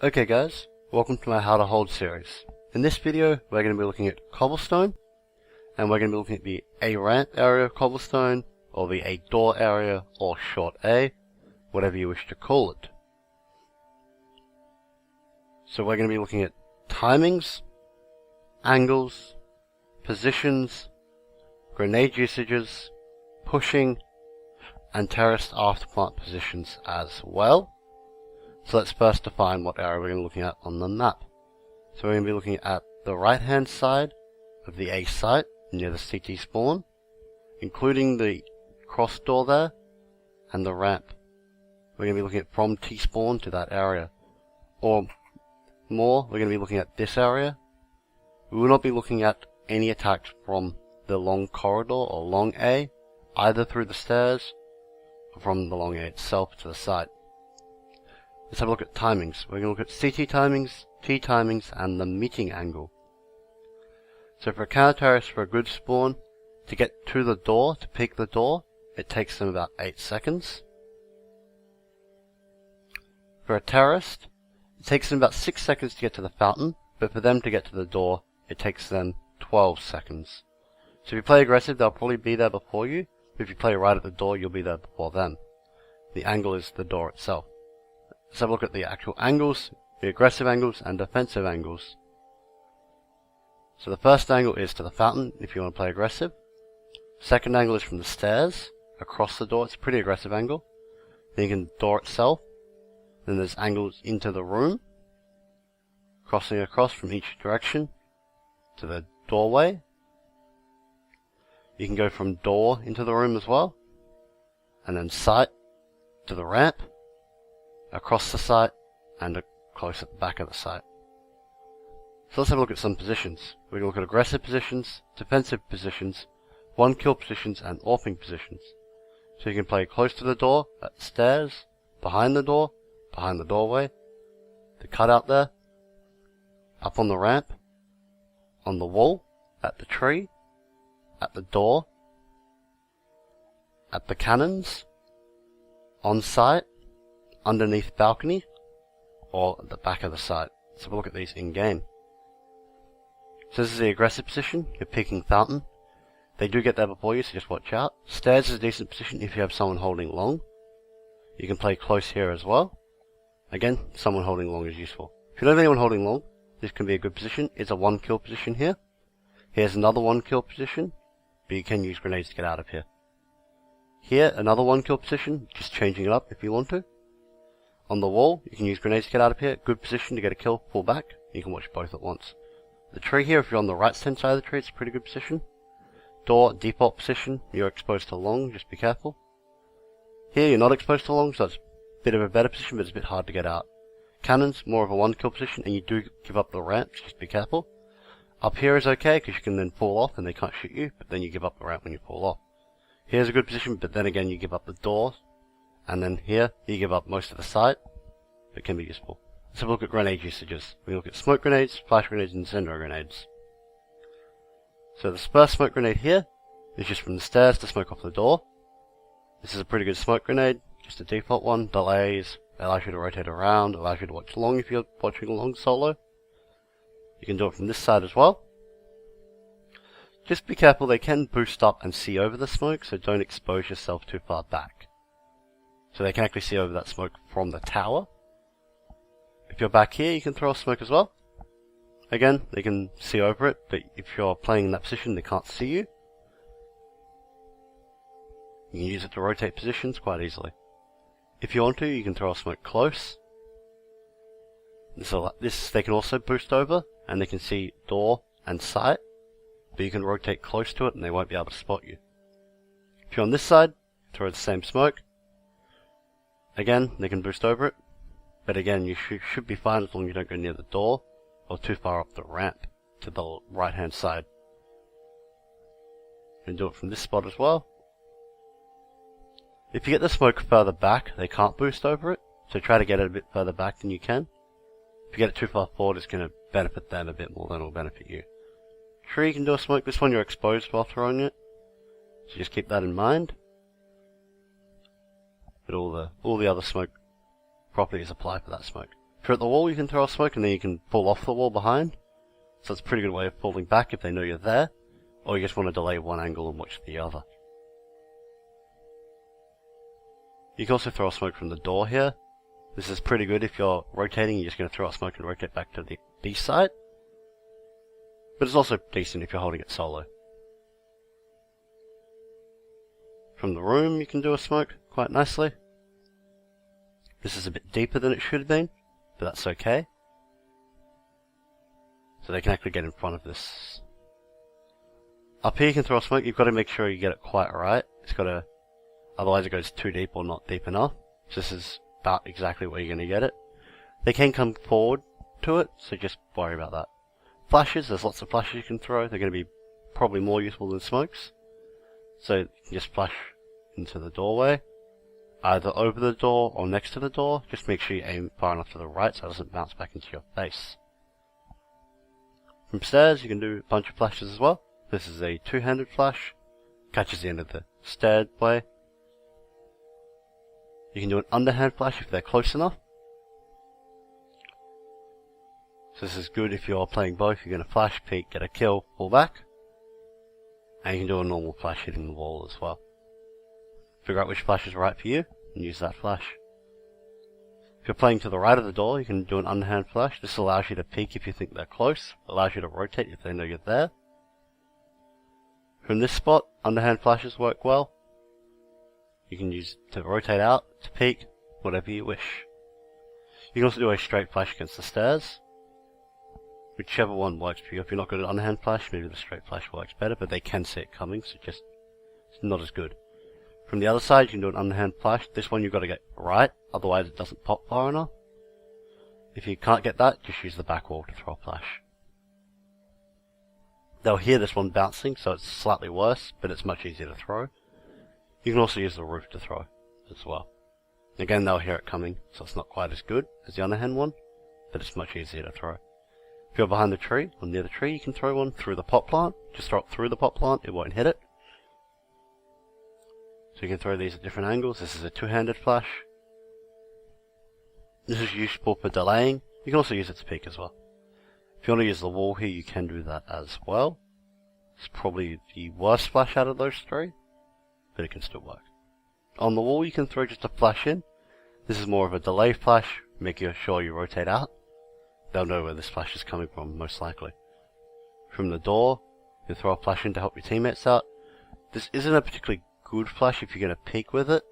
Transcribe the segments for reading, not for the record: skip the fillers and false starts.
Okay guys, welcome to my How to Hold series. In this video we're going to be looking at Cobblestone, and we're going to be looking at the A ramp area of Cobblestone, or the A door area, or short A, whatever you wish to call it. So we're going to be looking at timings, angles, positions, grenade usages, pushing, and terraced afterplant positions as well. So let's first define what area we're going to be looking at on the map. So we're going to be looking at the right hand side of the A site near the CT spawn, including the cross door there and the ramp. We're going to be looking at from T spawn to that area. Or more, we're going to be looking at this area. We will not be looking at any attacks from the long corridor or long A, either through the stairs or from the long A itself to the side. Let's have a look at timings. We're going to look at CT timings, T timings, and the meeting angle. So for a counter terrace for a good spawn, to get to the door, to peek the door, it takes them about 8 seconds. For a terraced, it takes them about 6 seconds to get to the fountain, but for them to get to the door, it takes them 12 seconds. So if you play aggressive, they'll probably be there before you, but if you play right at the door, you'll be there before them. The angle is the door itself. Let's have a look at the actual angles, the aggressive angles and defensive angles. So the first angle is to the fountain if you want to play aggressive. Second angle is from the stairs across the door. It's a pretty aggressive angle. Then you can door itself. Then there's angles into the room, crossing across from each direction to the doorway. You can go from door into the room as well, and then site to the ramp, across the site, and close at the back of the site. So let's have a look at some positions. We're going to look at aggressive positions, defensive positions, one kill positions, and orping positions. So you can play close to the door, at the stairs, behind the doorway, the cutout there, up on the ramp, on the wall, at the tree, at the door, at the cannons, on site, underneath balcony, or at the back of the site. Let's have a look at these in game. So this is the aggressive position, you're peeking fountain. They do get there before you, so just watch out. Stairs is a decent position if you have someone holding long. You can play close here as well. Again, someone holding long is useful. If you don't have anyone holding long, this can be a good position. It's a 1 kill position here. Here's another 1 kill position, but you can use grenades to get out of here. Here, another 1 kill position, just changing it up if you want to. On the wall, you can use grenades to get out of here. Good position to get a kill, pull back. You can watch both at once. The tree here, if you're on the right hand side of the tree, it's a pretty good position. Door, default position, you're exposed to long, just be careful. Here, you're not exposed to long, so it's a bit of a better position, but it's a bit hard to get out. Cannons, more of a 1 kill position, and you do give up the ramp, so just be careful. Up here is okay, because you can then fall off and they can't shoot you, but then you give up the ramp when you fall off. Here's a good position, but then again you give up the door. And then here, you give up most of the site, but it can be useful. Let's have a look at grenade usages. We look at smoke grenades, flash grenades, and incendiary grenades. So the first smoke grenade here is just from the stairs to smoke off the door. This is a pretty good smoke grenade, just a default one. Delays, allows you to rotate around, allows you to watch long if you're watching long solo. You can do it from this side as well. Just be careful, they can boost up and see over the smoke, so don't expose yourself too far back. So they can actually see over that smoke from the tower. If you're back here, you can throw a smoke as well. Again, they can see over it, but if you're playing in that position, they can't see you. You can use it to rotate positions quite easily. If you want to, you can throw a smoke close. This they can also boost over, and they can see door and site, but you can rotate close to it and they won't be able to spot you. If you're on this side, throw the same smoke. Again, they can boost over it, but again, you should be fine as long as you don't go near the door or too far up the ramp to the right hand side. You can do it from this spot as well. If you get the smoke further back, they can't boost over it, so try to get it a bit further back than you can. If you get it too far forward, it's going to benefit them a bit more than it will benefit you. Tree, you can do a smoke. This one you're exposed while throwing it, so just keep that in mind. But all the other smoke properties apply for that smoke. If you're at the wall, you can throw a smoke and then you can pull off the wall behind. So it's a pretty good way of pulling back if they know you're there, or you just want to delay one angle and watch the other. You can also throw a smoke from the door here. This is pretty good if you're rotating, you're just going to throw a smoke and rotate back to the B side. But it's also decent if you're holding it solo. From the room you can do a smoke quite nicely. This is a bit deeper than it should have been, but that's okay. So they can actually get in front of this. Up here you can throw a smoke, you've got to make sure you get it quite right. It's got to, otherwise it goes too deep or not deep enough. So this is about exactly where you're going to get it. They can come forward to it, so just worry about that. Flashes, there's lots of flashes you can throw. They're going to be probably more useful than smokes. So you can just flash into the doorway, either over the door or next to the door. Just make sure you aim far enough to the right so it doesn't bounce back into your face. From stairs you can do a bunch of flashes as well. This is a two-handed flash, catches the end of the stairway. You can do an underhand flash if they're close enough. So this is good if you're playing both. You're going to flash, peek, get a kill, pull back. And you can do a normal flash hitting the wall as well. Figure out which flash is right for you and use that flash. If you're playing to the right of the door, you can do an underhand flash. This allows you to peek if you think they're close. Allows you to rotate if they know you're there. From this spot, underhand flashes work well. You can use to rotate out, to peek, whatever you wish. You can also do a straight flash against the stairs. Whichever one works for you. If you're not good at underhand flash, maybe the straight flash works better, but they can see it coming, so just it's not as good. From the other side, you can do an underhand flash. This one you've got to get right, otherwise it doesn't pop far enough. If you can't get that, just use the back wall to throw a flash. They'll hear this one bouncing, so it's slightly worse, but it's much easier to throw. You can also use the roof to throw as well. Again, they'll hear it coming, so it's not quite as good as the underhand one, but it's much easier to throw. If you're behind the tree, or near the tree, you can throw one through the pot plant. Just throw it through the pot plant, it won't hit it. So you can throw these at different angles. This is a two-handed flash. This is useful for delaying. You can also use it to peek as well. If you want to use the wall here, you can do that as well. It's probably the worst flash out of those three, but it can still work. On the wall, you can throw just a flash in. This is more of a delay flash, making sure you rotate out. They'll know where this flash is coming from, most likely. From the door, you throw a flash in to help your teammates out. This isn't a particularly good flash if you're going to peek with it,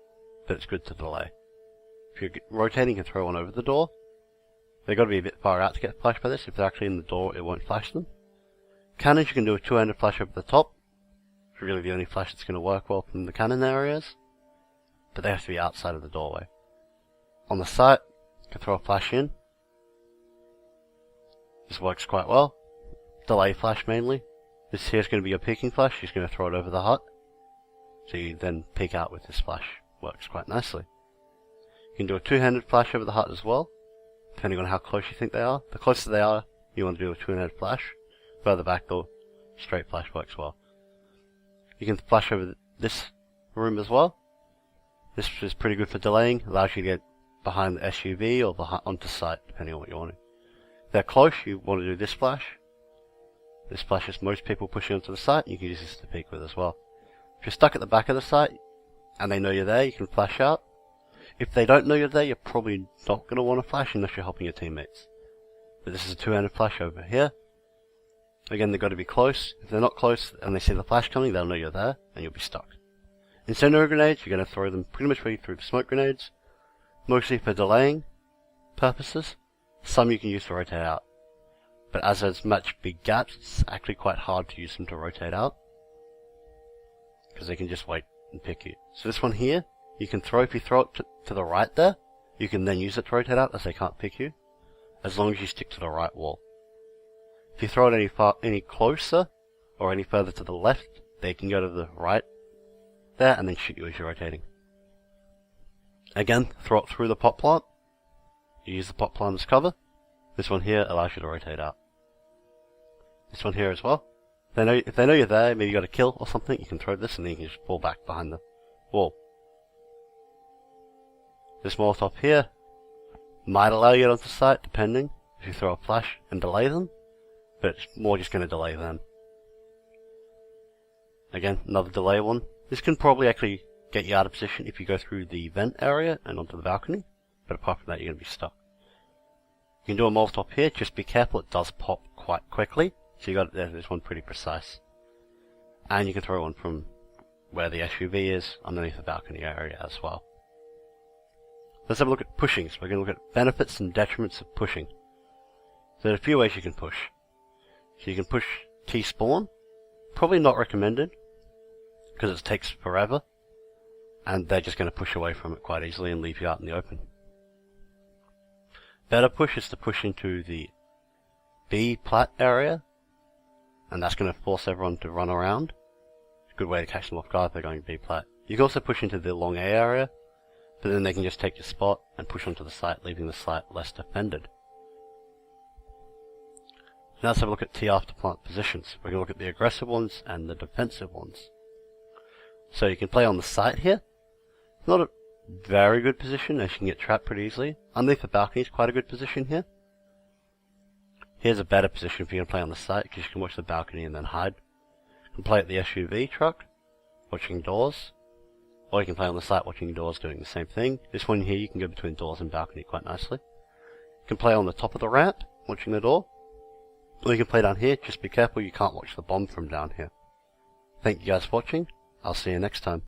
but it's good to delay. If you're rotating, you can throw one over the door. They've got to be a bit far out to get flashed by this. If they're actually in the door, it won't flash them. Cannons, you can do a two-handed flash over the top. It's really the only flash that's going to work well from the cannon areas. But they have to be outside of the doorway. On the site, you can throw a flash in. This works quite well. Delay flash mainly. This here is going to be your peeking flash. You're just going to throw it over the hut. So you then peek out with this flash. Works quite nicely. You can do a two-handed flash over the hut as well, depending on how close you think they are. The closer they are, you want to do a two-handed flash. Further back, the straight flash works well. You can flash over this room as well. This is pretty good for delaying. Allows you to get behind the SUV or onto site, depending on what you want to. If they're close, you want to do this flash. This flash is most people pushing onto the site. You can use this to peek with as well. If you're stuck at the back of the site and they know you're there, you can flash out. If they don't know you're there, you're probably not going to want to flash unless you're helping your teammates. But this is a two-handed flash over here. Again, they've got to be close. If they're not close and they see the flash coming, they'll know you're there and you'll be stuck. Incendiary grenades, you're going to throw them pretty much through smoke grenades, mostly for delaying purposes. Some you can use to rotate out. But as there's much big gaps, it's actually quite hard to use them to rotate out, because they can just wait and pick you. So this one here, you can throw, if you throw it to the right there, you can then use it to rotate out as they can't pick you, as long as you stick to the right wall. If you throw it any closer, or any further to the left, they can go to the right there and then shoot you as you're rotating. Again, throw it through the pot plant. You use the pot plant as cover. This one here allows you to rotate out. This one here as well. If they know you're there, maybe you got a kill or something, you can throw this and then you can just pull back behind the wall. This Molotov here, Might allow you to get onto site, depending, if you throw a flash and delay them, but it's more just going to delay them. Again, another delay one. This can probably actually get you out of position if you go through the vent area and onto the balcony, but apart from that you're going to be stuck. You can do a Molotov here, just be careful, it does pop quite quickly, so you got this one pretty precise. And you can throw one from where the SUV is, underneath the balcony area as well. Let's have a look at pushing. So we're going to look at benefits and detriments of pushing. So there are a few ways you can push. So you can push T-spawn, probably not recommended, because it takes forever, and they're just going to push away from it quite easily and leave you out in the open. Better push is to push into the B plat area, and that's going to force everyone to run around. It's a good way to catch them off guard if they're going B plat. You can also push into the long A area, but then they can just take your spot and push onto the site, leaving the site less defended. Now let's have a look at T after plant positions. We're going to look at the aggressive ones and the defensive ones. So you can play on the site here. Not a very good position, as you can get trapped pretty easily. Underneath the balcony is quite a good position here. Here's a better position if you're going to play on the site, because you can watch the balcony and then hide. You can play at the SUV truck, watching doors. Or you can play on the site watching doors doing the same thing. This one here you can go between doors and balcony quite nicely. You can play on the top of the ramp, watching the door. Or you can play down here, just be careful you can't watch the bomb from down here. Thank you guys for watching, I'll see you next time.